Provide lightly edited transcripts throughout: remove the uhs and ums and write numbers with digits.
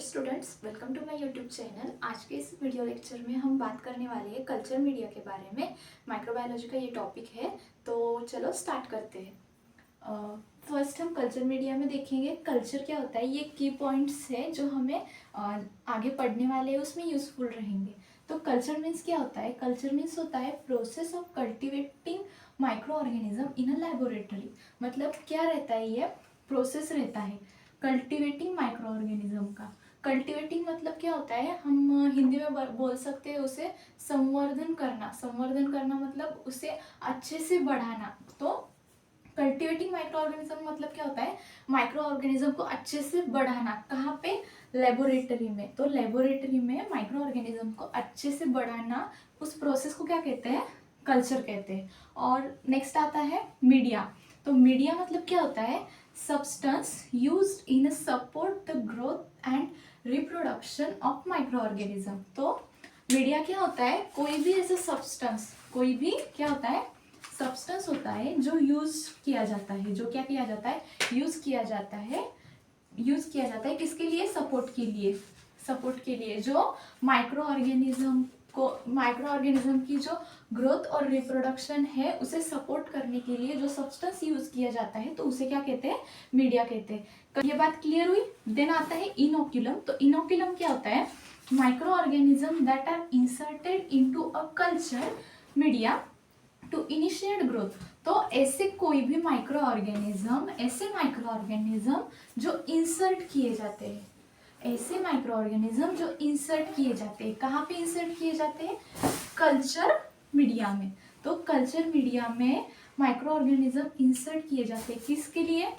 Students, welcome to my YouTube channel. आज के इस वीडियो लेक्चर में हम बात करने वाले हैं कल्चर मीडिया के बारे में। माइक्रोबायोलॉजी का ये टॉपिक है, तो चलो स्टार्ट करते हैं। फर्स्ट हम कल्चर मीडिया में देखेंगे कल्चर क्या होता है। ये की पॉइंट्स है जो हमें आगे पढ़ने वाले हैं उसमें यूजफुल रहेंगे। तो कल्चर मीन्स क्या होता है? कल्चर मीन्स होता है process of cultivating micro organism in a laboratory. मतलब क्या रहता है? ये प्रोसेस रहता है कल्टिवेटिंग माइक्रो ऑर्गेनिज्म का। कल्टिवेटिंग मतलब क्या होता है? हम हिंदी में बोल सकते हैं उसे संवर्धन करना। संवर्धन करना मतलब उसे अच्छे से बढ़ाना। तो कल्टिवेटिंग माइक्रो ऑर्गेनिज्म मतलब क्या होता है? माइक्रो ऑर्गेनिज्म को अच्छे से बढ़ाना। कहाँ पे? लेबोरेटरी में। तो लेबोरेटरी में माइक्रो ऑर्गेनिज्म को अच्छे से बढ़ाना, उस प्रोसेस को क्या कहते हैं? कल्चर कहते हैं। और नेक्स्ट आता है मीडिया। तो मीडिया मतलब क्या होता है? substance used in support the growth and reproduction of microorganism। तो मीडिया क्या होता है? कोई भी ऐसा सब्सटेंस, कोई भी क्या होता है? सब्सटेंस होता है जो यूज किया जाता है। जो क्या किया जाता है? यूज किया जाता है। यूज किया जाता है किसके लिए? सपोर्ट के लिए। सपोर्ट के लिए जो माइक्रो ऑर्गेनिज्म की जो ग्रोथ और रिप्रोडक्शन है उसे सपोर्ट करने के लिए जो सब्सटेंस यूज किया जाता है, तो उसे क्या कहते हैं? मीडिया कहते हैं। ये बात क्लियर हुई? देन आता है इनोक्यूलम। तो इनोक्यूलम क्या होता है? Microorganism that are inserted into a culture media to initiate growth. तो ऐसे कोई भी माइक्रो ऑर्गेनिज्म जो इंसर्ट किए जाते हैं, ऐसे माइक्रो ऑर्गेनिज्म जो इंसर्ट किए जाते हैं। कहाँ पे इंसर्ट किए जाते हैं? कल्चर मीडिया में। तो कल्चर मीडिया में माइक्रो ऑर्गेनिज्म इंसर्ट किए जाते हैं किसके लिए?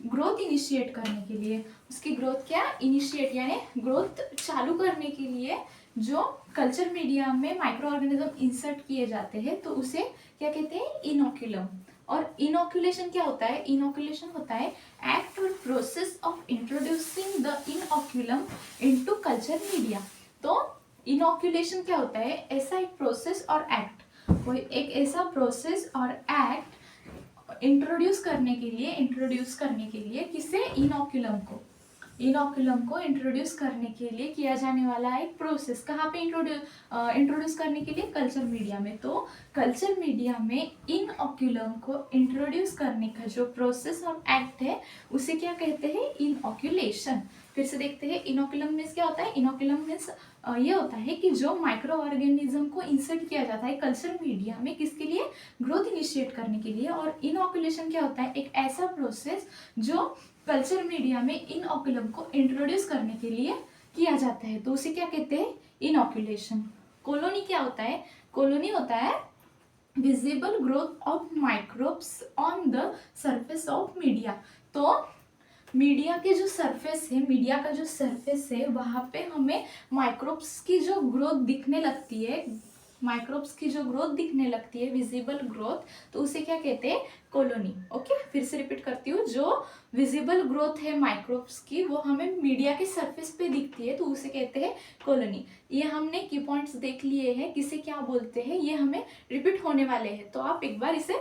ग्रोथ इनिशिएट करने के लिए। उसकी ग्रोथ क्या? इनिशिएट यानी ग्रोथ चालू करने के लिए जो कल्चर मीडिया में माइक्रो ऑर्गेनिज्म इंसर्ट किए जाते हैं, तो उसे क्या कहते हैं? इनोक्यूलम। और इनोक्यूलेशन क्या होता है? इनोक्यूलेशन होता है एक्ट और process of introducing the inoculum into culture media. तो इनोक्यूलेशन क्या होता है? ऐसा एक प्रोसेस और एक्ट, कोई एक ऐसा प्रोसेस और एक्ट इंट्रोड्यूस करने के लिए किसे? इनोक्यूलम को इंट्रोड्यूस करने के लिए किया जाने वाला एक प्रोसेस। कहाँ पे इंट्रोड्यूस करने के लिए? कल्चर मीडिया में। तो कल्चर मीडिया में इनोक्यूलम को इंट्रोड्यूस करने का जो प्रोसेस और एक्ट है उसे क्या कहते हैं? इनोक्यूलेशन। फिर से देखते हैं इनोक्यूलम मीन्स क्या होता है। इनोक्यूलम मीन्स ये होता है कि जो माइक्रो ऑर्गेनिज्म को इंसर्ट किया जाता है कल्चर मीडिया में किसके लिए? ग्रोथ इनिशिएट करने के लिए। और इनोक्यूलेशन क्या होता है? एक ऐसा प्रोसेस जो कल्चर मीडिया में इनोक्यूलम को इंट्रोड्यूस करने के लिए किया जाता है, तो उसे क्या कहते हैं? इनोक्यूलेशन। कॉलोनी क्या होता है? कॉलोनी होता है visible growth of microbes on the surface of media. तो मीडिया के जो सरफेस है, मीडिया का जो सरफेस है, वहाँ पे हमें माइक्रोब्स की जो ग्रोथ दिखने लगती है, विजिबल ग्रोथ, तो उसे क्या कहते हैं? कॉलोनी। ओके, फिर से रिपीट करती हूँ। जो विजिबल ग्रोथ है माइक्रोब्स की वो हमें मीडिया के सरफेस पे दिखती है, तो उसे कहते हैं कॉलोनी। ये हमने की पॉइंट्स देख लिए हैं, किसे क्या बोलते हैं ये हमें रिपीट होने वाले हैं, तो आप एक बार इसे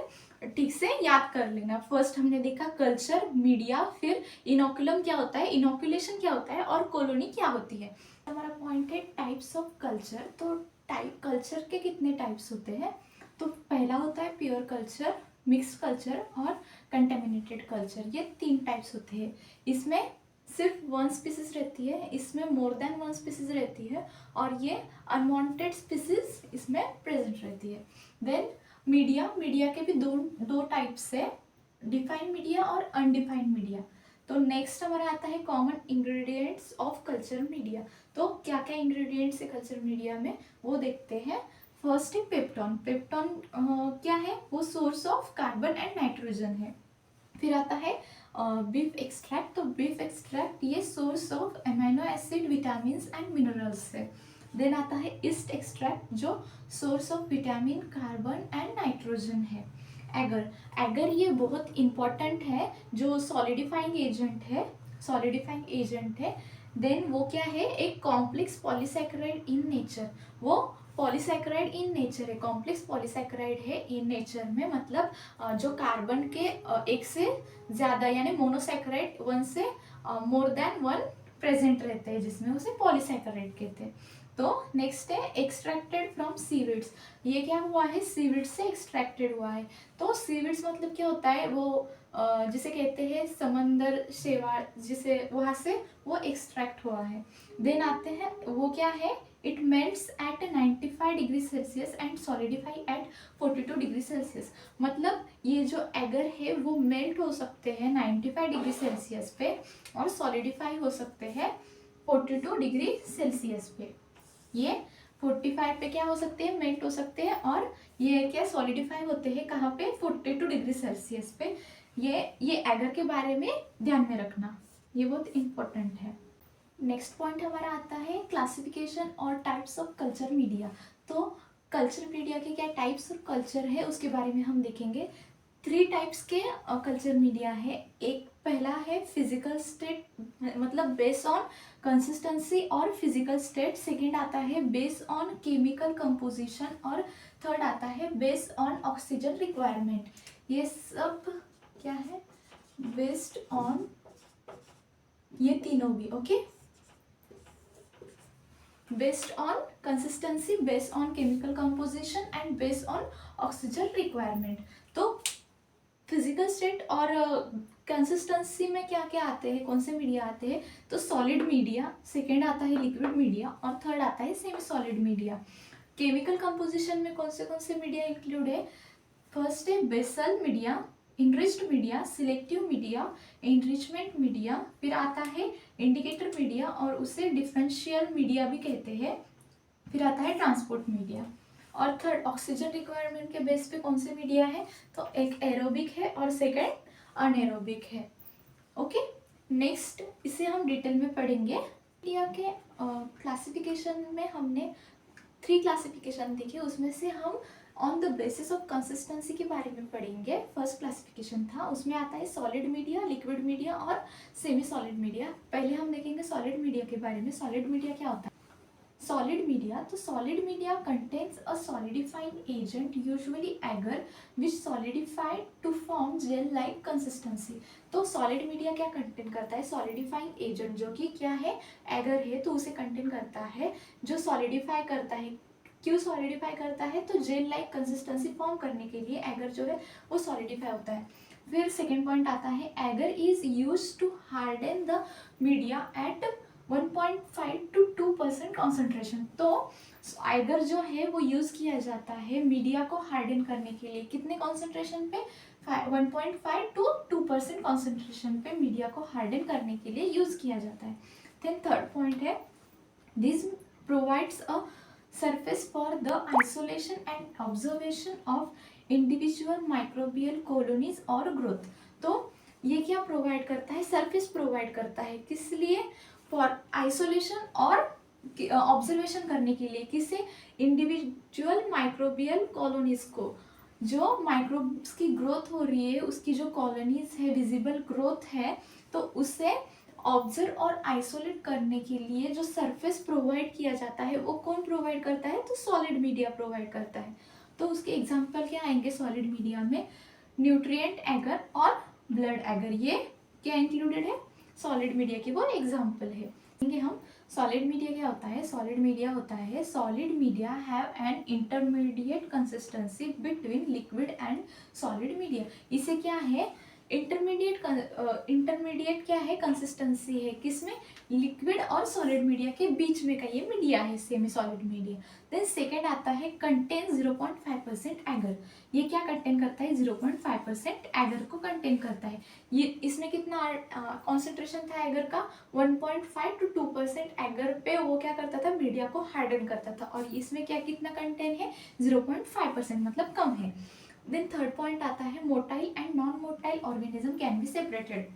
ठीक से याद कर लेना। फर्स्ट हमने देखा कल्चर मीडिया, फिर इनोकुलम क्या होता है, इनोकुलेशन क्या होता है, और कॉलोनी क्या होती है। हमारा पॉइंट है टाइप्स ऑफ कल्चर। तो कल्चर के कितने टाइप्स होते हैं? तो पहला होता है प्योर कल्चर, मिक्स्ड कल्चर और कंटेमिनेटेड कल्चर। ये 3 टाइप्स होते हैं। इसमें सिर्फ 1 स्पीसीज रहती है, इसमें मोर देन 1 स्पीसीज रहती है, और ये अनवांटेड स्पीसीज इसमें प्रेजेंट रहती है। देन मीडिया के भी दो टाइप्स है, डिफाइंड मीडिया और अनडिफाइंड मीडिया। तो नेक्स्ट हमारा आता है common ingredients of culture media. तो क्या क्या इंग्रेडिएंट्स है कल्चर मीडिया में वो देखते हैं। फर्स्ट है पेप्टॉन। पेप्टॉन क्या है? वो source of carbon and nitrogen है। फिर आता है बीफ एक्सट्रैक्ट। तो बीफ एक्सट्रैक्ट ये source of amino acid, vitamin and minerals है। देन आता है ईस्ट एक्सट्रैक्ट जो source of vitamin, carbon and nitrogen है। एगर ये बहुत इंपॉर्टेंट है, जो सॉलिडिफाइंग एजेंट है। देन वो क्या है? एक कॉम्प्लेक्स पॉलीसैकेराइड इन नेचर। वो पॉलीसैकेराइड इन नेचर है, कॉम्प्लेक्स पॉलीसैकेराइड है इन नेचर में। मतलब जो कार्बन के एक से ज़्यादा यानी मोनोसैकेराइड 1 से मोर देन 1 प्रेजेंट रहते हैं, जिसमें उसे पॉलीसैकेराइड कहते हैं। तो नेक्स्ट है एक्सट्रैक्टेड फ्रॉम सीविड्स। ये क्या हुआ है, सीविड्स से एक्सट्रैक्टेड हुआ है। तो सीविड्स मतलब क्या होता है, वो जिसे कहते हैं समंदर शेवाल, जिसे वहाँ से वो एक्सट्रैक्ट हुआ है। देन आते हैं, वो क्या है, it melts at 95 degree Celsius and solidify at 42 degree Celsius. मतलब ये जो एगर है वो मेल्ट हो सकते हैं 95 डिग्री सेल्सियस पे और सॉलिडिफाई हो सकते हैं 42 डिग्री सेल्सियस पे। ये 45 पे क्या हो सकते हैं, मेल्ट हो सकते हैं, और ये क्या सॉलिडिफाई होते हैं कहाँ पे, 42 डिग्री सेल्सियस पे। ये एगर के बारे में ध्यान में रखना, ये बहुत इंपॉर्टेंट है। नेक्स्ट पॉइंट हमारा आता है क्लासिफिकेशन और टाइप्स ऑफ कल्चर मीडिया। तो कल्चर मीडिया के क्या टाइप्स और कल्चर है उसके बारे में हम देखेंगे। 3 टाइप्स के कल्चर मीडिया है। एक पहला है फिजिकल स्टेट, मतलब बेस्ड ऑन कंसिस्टेंसी और फिजिकल स्टेट। सेकेंड आता है बेस्ड ऑन केमिकल कंपोजिशन, और थर्ड आता है बेस्ड ऑन ऑक्सीजन रिक्वायरमेंट। ये सब क्या है, बेस्ड ऑन, ये तीनों भी okay, based on consistency, based on chemical composition and based on oxygen requirement। तो फिजिकल स्टेट और कंसिस्टेंसी में क्या क्या आते हैं, कौन से मीडिया आते हैं, तो सॉलिड मीडिया, सेकेंड आता है लिक्विड मीडिया, और थर्ड आता है semi solid media. Chemical composition में कौन से मीडिया इंक्लूड है, फर्स्ट है basal media, enriched media, selective media, enrichment media, फिर आता है इंडिकेटर मीडिया और उसे डिफरेंशियल मीडिया भी कहते हैं, फिर आता है ट्रांसपोर्ट मीडिया। और थर्ड ऑक्सीजन रिक्वायरमेंट के बेस पे कौन से मीडिया है, तो एक एरोबिक है और सेकंड अनएरोबिक है। ओके, नेक्स्ट इसे हम डिटेल में पढ़ेंगे। मीडिया के क्लासिफिकेशन में हमने 3 क्लासिफिकेशन देखे, उसमें से हम on the basis of consistency के बारे में पढ़ेंगे। फर्स्ट क्लासिफिकेशन था, उसमें आता है सॉलिड मीडिया, लिक्विड मीडिया और सेमी सॉलिड मीडिया। पहले हम देखेंगे सॉलिड मीडिया के बारे में। सॉलिड मीडिया क्या होता है, सॉलिड मीडिया, तो solid media contains a solidifying agent usually agar which solidified to form gel like consistency. तो सॉलिड मीडिया क्या कंटेन करता है, सॉलिडिफाइंग एजेंट, जो कि क्या है, एगर है, तो उसे कंटेन करता है, जो सॉलिडिफाई करता है। क्यों सॉलिडिफाई करता है, तो जेल लाइक कंसिस्टेंसी फॉर्म करने के लिए एगर जो है वो सॉलिडिफाई होता है। फिर सेकेंड पॉइंट आता है agar is use to harden the media at 1.5 to 2% concentration. तो एगर जो है वो यूज़ किया जाता है मीडिया को हार्डन करने के लिए, कितने कॉन्सेंट्रेशन पे, 1.5 to 2% कॉन्सेंट्रेशन पे मीडिया को हार्डन करने के लिए यूज़ किया जाता है। देन थर्ड पॉइंट है this provides a surface for the isolation and observation of individual microbial colonies और growth। तो ये क्या प्रोवाइड करता है, सरफेस प्रोवाइड करता है, किस लिए, फॉर आइसोलेशन और ऑब्जर्वेशन करने के लिए, किसे, इंडिविजुअल माइक्रोबियल कॉलोनीज को, जो माइक्रोब्स की ग्रोथ हो रही है उसकी जो कॉलोनीज है, विजिबल ग्रोथ है, तो उसे ऑब्जर्व और आइसोलेट करने के लिए जो सरफेस प्रोवाइड किया जाता है वो कौन प्रोवाइड करता है, तो सॉलिड मीडिया प्रोवाइड करता है। तो उसके एग्जांपल क्या आएंगे सॉलिड मीडिया में, न्यूट्रिएंट एगर और ब्लड एगर, ये क्या इंक्लूडेड है, सॉलिड मीडिया की वो एग्जांपल है। हम सॉलिड मीडिया क्या होता है, सॉलिड मीडिया होता है, solid media have an intermediate consistency between liquid and solid media. इसे क्या है, इंटरमीडिएट क्या है, कंसिस्टेंसी है, किसमें, लिक्विड और सॉलिड मीडिया के बीच में का ये मीडिया है, semi solid media. Then second आता है कंटेन 0.5% एगर। ये क्या कंटेन करता है, 0.5% एगर को कंटेन करता है। ये इसमें कितना कॉन्सेंट्रेशन था एगर का, 1.5 to 2% एगर पे वो क्या करता था, मीडिया को हार्डन करता था, और इसमें क्या कितना कंटेन है, 0.5%, मतलब कम है। देन थर्ड पॉइंट आता है motile and non motile organism can be separated.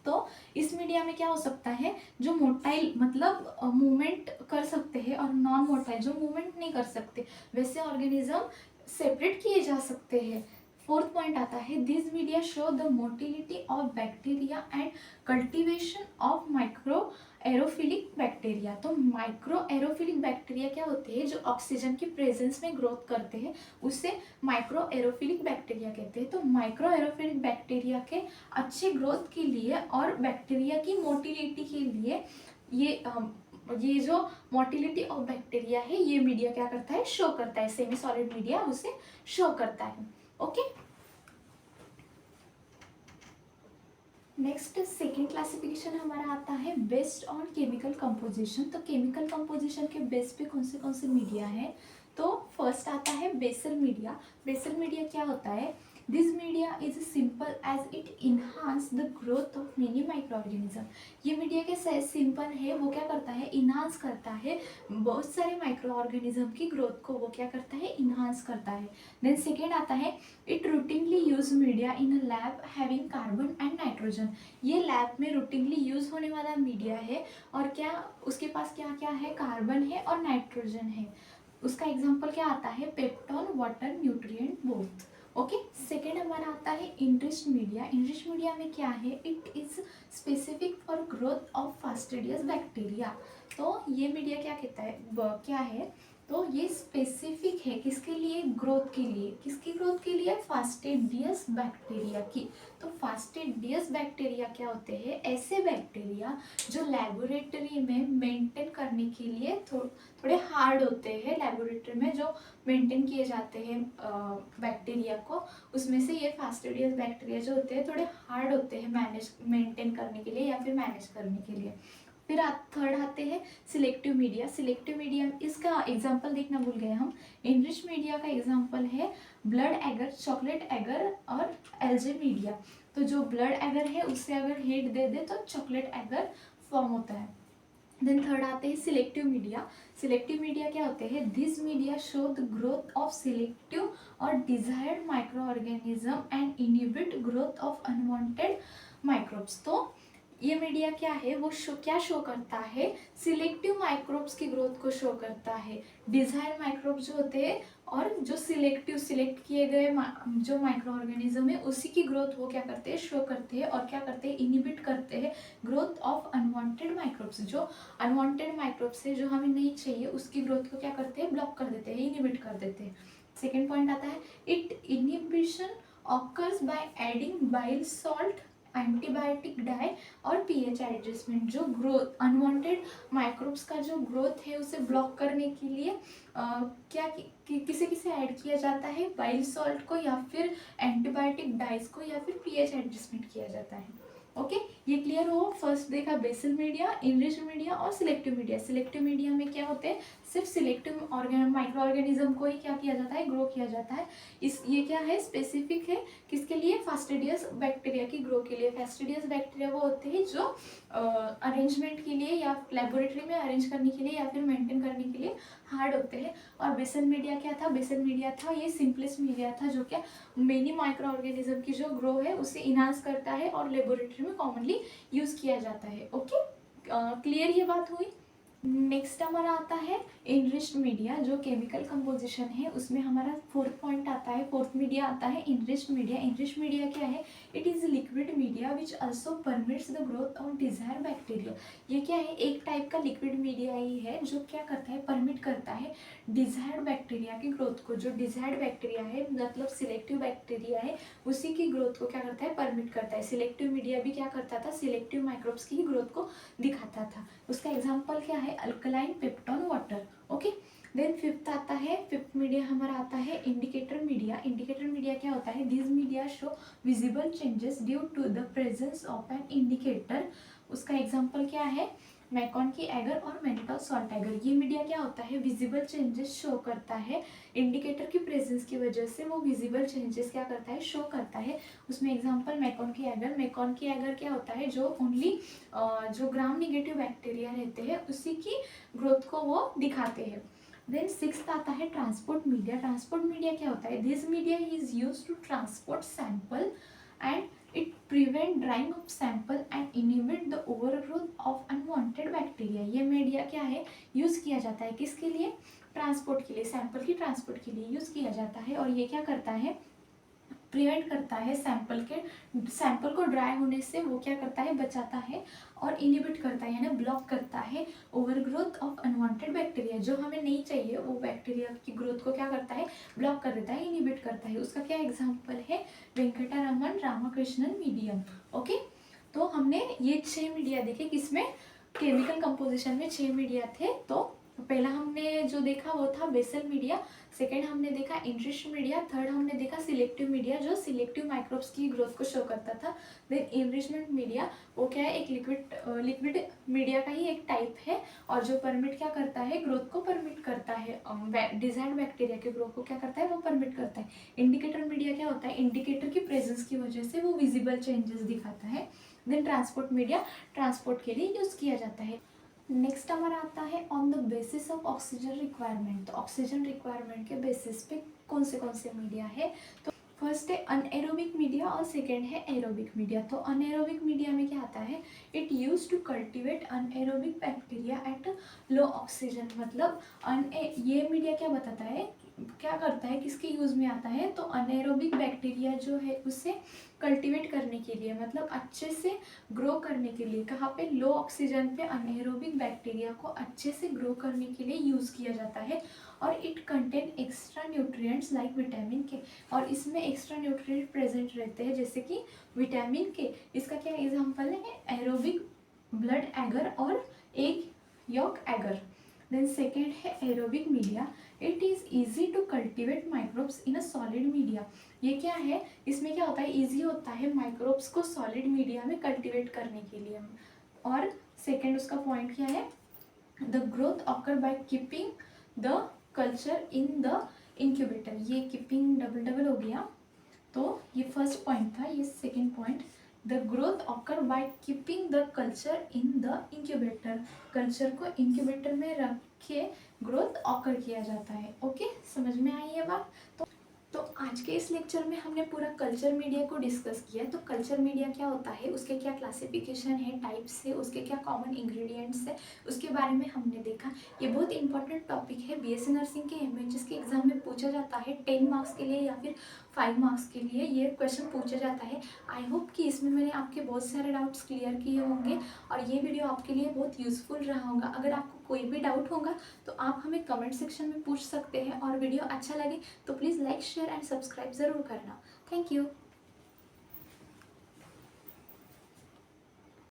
तो इस मीडिया में क्या हो सकता है, जो मोटाइल मतलब मूवमेंट कर सकते हैं और नॉन मोटाइल जो मूवमेंट नहीं कर सकते, वैसे ऑर्गेनिज्म सेपरेट किए जा सकते हैं। फोर्थ पॉइंट आता है this media show the motility of bacteria and cultivation of micro aerophilic bacteria. तो माइक्रो एरोफिलिक बैक्टीरिया क्या होते हैं, जो ऑक्सीजन की प्रेजेंस में ग्रोथ करते हैं, उससे माइक्रो एरोफिलिक बैक्टीरिया कहते हैं। तो माइक्रो एरोफिलिक बैक्टीरिया के अच्छे ग्रोथ के लिए और बैक्टीरिया की मोटिलिटी के लिए ये जो मोटिलिटी ऑफ बैक्टीरिया है ये मीडिया क्या करता है, शो करता है, सेमी सॉलिड मीडिया उसे शो करता है। ओके, नेक्स्ट सेकेंड क्लासिफिकेशन हमारा आता है बेस्ड ऑन केमिकल कंपोजिशन। तो केमिकल कंपोजिशन के बेस पे कौन से मीडिया है, तो फर्स्ट आता है बेसल मीडिया। बेसल मीडिया क्या होता है, this media is simple as it enhance the growth of many microorganism. ये मीडिया कैसा है, सिंपल है, वो क्या करता है, इन्हांस करता है बहुत सारे माइक्रो ऑर्गेनिज्म की ग्रोथ को, वो क्या करता है, इन्हांस करता है। देन सेकेंड आता है it routinely use media in a lab having carbon and nitrogen. ये लैब में रूटीनली यूज होने वाला मीडिया है, और क्या उसके पास क्या क्या है, कार्बन है और नाइट्रोजन है। उसका एग्जांपल क्या आता है, peptone, water, nutrient, both. Okay, second हमारा आता है इनरिच्ड मीडिया। इनरिच्ड मीडिया में क्या है, it is specific for growth of fastidious bacteria. तो ये मीडिया क्या कहता है, क्या है, तो ये स्पेसिफिक है किसके लिए, ग्रोथ के लिए। किसकी ग्रोथ के लिए, फास्टिडियस बैक्टीरिया की। तो फास्टिडियस बैक्टीरिया क्या होते हैं, ऐसे बैक्टीरिया जो लेबोरेटरी में मेंटेन करने के लिए थोड़े हार्ड होते हैं, लेबोरेटरी में जो मेंटेन किए जाते हैं बैक्टीरिया को, उसमें से ये फास्टिडियस बैक्टीरिया जो होते हैं थोड़े हार्ड होते हैं मेंटेन करने के लिए या फिर मैनेज करने के लिए। फिर थर्ड आते हैं सिलेक्टिव मीडिया। सिलेक्टिव मीडिया, इसका एग्जांपल देखना भूल गए हम। इनरिच मीडिया का एग्जांपल है ब्लड एगर, चॉकलेट एगर और एल्जे मीडिया। तो जो ब्लड एगर है उससे अगर हीट दे दे तो चॉकलेट एगर फॉर्म होता है। देन थर्ड आते हैं सिलेक्टिव मीडिया। सिलेक्टिव मीडिया क्या होते हैं, this media show the growth of selective और desired micro organism and inhibit growth of unwanted microbes. तो ये मीडिया क्या है, वो क्या शो करता है, सिलेक्टिव माइक्रोब्स की ग्रोथ को शो करता है। डिजायर माइक्रोब्स जो होते हैं और जो सिलेक्ट किए गए जो माइक्रो ऑर्गेनिज्म है उसी की ग्रोथ वो क्या करते हैं, शो करते हैं, और क्या करते हैं, इनहिबिट करते हैं ग्रोथ ऑफ अनवांटेड माइक्रोब्स। जो अनवांटेड माइक्रोब्स है जो हमें नहीं चाहिए उसकी ग्रोथ को क्या करते हैं, ब्लॉक कर देते हैं, इनहिबिट कर देते हैं। सेकेंड पॉइंट आता है it inhibition occurs by adding bile salt, antibiotic dye और पीएच एडजस्टमेंट। जो ग्रोथ अनवांटेड माइक्रोब्स का जो ग्रोथ है उसे ब्लॉक करने के लिए क्या किसे किसे ऐड किया जाता है, बाइल सॉल्ट को या फिर एंटीबायोटिक डाइज को या फिर पीएच एडजस्टमेंट किया जाता है। ओके, ये क्लियर हो। फर्स्ट देखा बेसल मीडिया, इनरिच्ड मीडिया और सिलेक्टिव मीडिया। सिलेक्टिव मीडिया में क्या होते हैं, सिर्फ सिलेक्टिव माइक्रो ऑर्गेनिज्म को ही क्या किया जाता है, ग्रो किया जाता है। ये क्या है, स्पेसिफिक है किसके लिए, फास्टिडियस बैक्टीरिया की ग्रो के लिए। फास्टिडियस बैक्टीरिया वो होते हैं जो अरेंजमेंट के लिए या लेबोरेटरी में अरेंज करने के लिए या फिर मेंटेन करने के लिए हार्ड होते हैं। और बेसल मीडिया क्या था, बेसल मीडिया था ये सिंपलेस्ट मीडिया था जो क्या मेनी माइक्रो ऑर्गेनिज्म की जो ग्रो है उसे इनहांस करता है और लेबोरेटरी में कॉमनली यूज किया जाता है। ओके, क्लियर ये बात हुई। नेक्स्ट हमारा आता है इनरिच्ड मीडिया। जो केमिकल कंपोजिशन है उसमें हमारा फोर्थ पॉइंट आता है, फोर्थ मीडिया आता है इनरिच्ड मीडिया। इनरिच्ड मीडिया क्या है, it is liquid media which also permits the growth of desire bacteria. ये क्या है, एक टाइप का लिक्विड मीडिया ही है जो क्या करता है, परमिट करता है डिजायर्ड बैक्टीरिया की ग्रोथ को। जो डिजायर्ड बैक्टीरिया है मतलब सिलेक्टिव बैक्टीरिया है उसी की ग्रोथ को क्या करता है, परमिट करता है। सिलेक्टिव मीडिया भी क्या करता था, सिलेक्टिव माइक्रोब्स की ग्रोथ को दिखाता था। उसका एग्जाम्पल क्या है, alkaline, peptone, water. Okay, then fifth आता है, फिफ्थ मीडिया हमारा आता है इंडिकेटर मीडिया। इंडिकेटर मीडिया क्या होता है, this media show visible changes due to the presence of an indicator. उसका एग्जाम्पल क्या है, मैकॉन की एगर और मैनिटॉल सॉल्ट एगर। ये मीडिया क्या होता है, विजिबल चेंजेस शो करता है, इंडिकेटर की प्रेजेंस की वजह से वो विजिबल चेंजेस क्या करता है, शो करता है। उसमें एग्जांपल मैकॉन की एगर। मैकॉन की एगर क्या होता है, जो ओनली जो ग्राम निगेटिव बैक्टीरिया रहते हैं उसी की ग्रोथ को वो दिखाते हैं। देन सिक्स्थ आता है ट्रांसपोर्ट मीडिया। ट्रांसपोर्ट मीडिया क्या होता है, this media is use to transport sample and it prevent drying of sample and inhibit the overgrowth of unwanted bacteria। ये मीडिया क्या है, यूज किया जाता है किसके लिए, ट्रांसपोर्ट के लिए, सैंपल की ट्रांसपोर्ट के लिए यूज किया जाता है। और ये क्या करता है, प्रिवेंट करता है सैंपल को ड्राई होने से, वो क्या करता है, बचाता है और इनहिबिट करता है यानी ब्लॉक करता है ओवरग्रोथ ऑफ अनवांटेड बैक्टीरिया। जो हमें नहीं चाहिए वो बैक्टीरिया की ग्रोथ को क्या करता है, ब्लॉक कर देता है, इनहिबिट करता है। उसका क्या एग्जांपल है, वेंकटरमन रामकृष्णन मीडियम। ओके, तो हमने ये 6 मीडिया देखे किसमें, केमिकल कंपोजिशन में 6 मीडिया थे। तो पहला हमने जो देखा वो था बेसल मीडिया, सेकेंड हमने देखा इनरिच्ड मीडिया, थर्ड हमने देखा सिलेक्टिव मीडिया जो सिलेक्टिव माइक्रोब्स की ग्रोथ को शो करता था। देन इनरिचमेंट मीडिया, वो क्या है, एक लिक्विड मीडिया का ही एक टाइप है और जो परमिट क्या करता है, ग्रोथ को परमिट करता है, डिजायर्ड बैक्टीरिया के ग्रोथ को क्या करता है, वो परमिट करता है। इंडिकेटर मीडिया क्या होता है, इंडिकेटर की प्रेजेंस की वजह से वो विजिबल चेंजेस दिखाता है। देन ट्रांसपोर्ट मीडिया, ट्रांसपोर्ट के लिए यूज किया जाता है। नेक्स्ट हमारा आता है on the basis of oxygen requirement. तो ऑक्सीजन रिक्वायरमेंट के बेसिस पे कौन से मीडिया है, तो फर्स्ट है अनएरोबिक मीडिया और सेकेंड है एरोबिक मीडिया। तो अनएरोबिक मीडिया में क्या आता है, it use to cultivate anaerobic bacteria at low oxygen. मतलब ये मीडिया क्या बताता है, क्या करता है, किसके यूज़ में आता है, तो अनएरोबिक बैक्टीरिया जो है उसे कल्टीवेट करने के लिए, मतलब अच्छे से ग्रो करने के लिए। कहाँ पे, लो ऑक्सीजन पे अनएरोबिक बैक्टीरिया को अच्छे से ग्रो करने के लिए यूज़ किया जाता है। और it contain extra nutrients like vitamin के, और इसमें एक्स्ट्रा न्यूट्रिएंट प्रेजेंट रहते हैं जैसे कि विटामिन के। इसका क्या एग्जाम्पल है, एरोबिक ब्लड एगर और egg yolk agar. Then second है aerobic media, it is easy to cultivate microbes in a solid media. ये क्या है, इसमें क्या होता है, ईजी होता है माइक्रोब्स को सॉलिड मीडिया में कल्टिवेट करने के लिए। और सेकेंड उसका पॉइंट क्या है, the growth occur by keeping the culture in the incubator. ये कीपिंग डबल डबल हो गया, तो ये फर्स्ट पॉइंट था, ये second point, the growth occur by keeping the culture in the incubator. Culture को इंक्यूबेटर में रख के ग्रोथ ऑकर किया जाता है। ओके, समझ में आई ये बात। तो आज के इस लेक्चर में हमने पूरा कल्चर मीडिया को डिस्कस किया। तो कल्चर मीडिया क्या होता है, उसके क्या क्लासिफिकेशन है, टाइप्स है, उसके क्या कॉमन इंग्रेडिएंट्स है, उसके बारे में हमने देखा। ये बहुत इंपॉर्टेंट टॉपिक है, बीएससी नर्सिंग के एमएचएस के एग्जाम में पूछा जाता है 10 मार्क्स के लिए या फिर 5 मार्क्स के लिए ये क्वेश्चन पूछा जाता है। आई होप कि इसमें मैंने आपके बहुत सारे डाउट्स क्लियर किए होंगे और ये वीडियो आपके लिए बहुत यूज़फुल रहा होगा। अगर आपको कोई भी डाउट होगा तो आप हमें कमेंट सेक्शन में पूछ सकते हैं, और वीडियो अच्छा लगे तो please like share and subscribe ज़रूर करना। Thank you.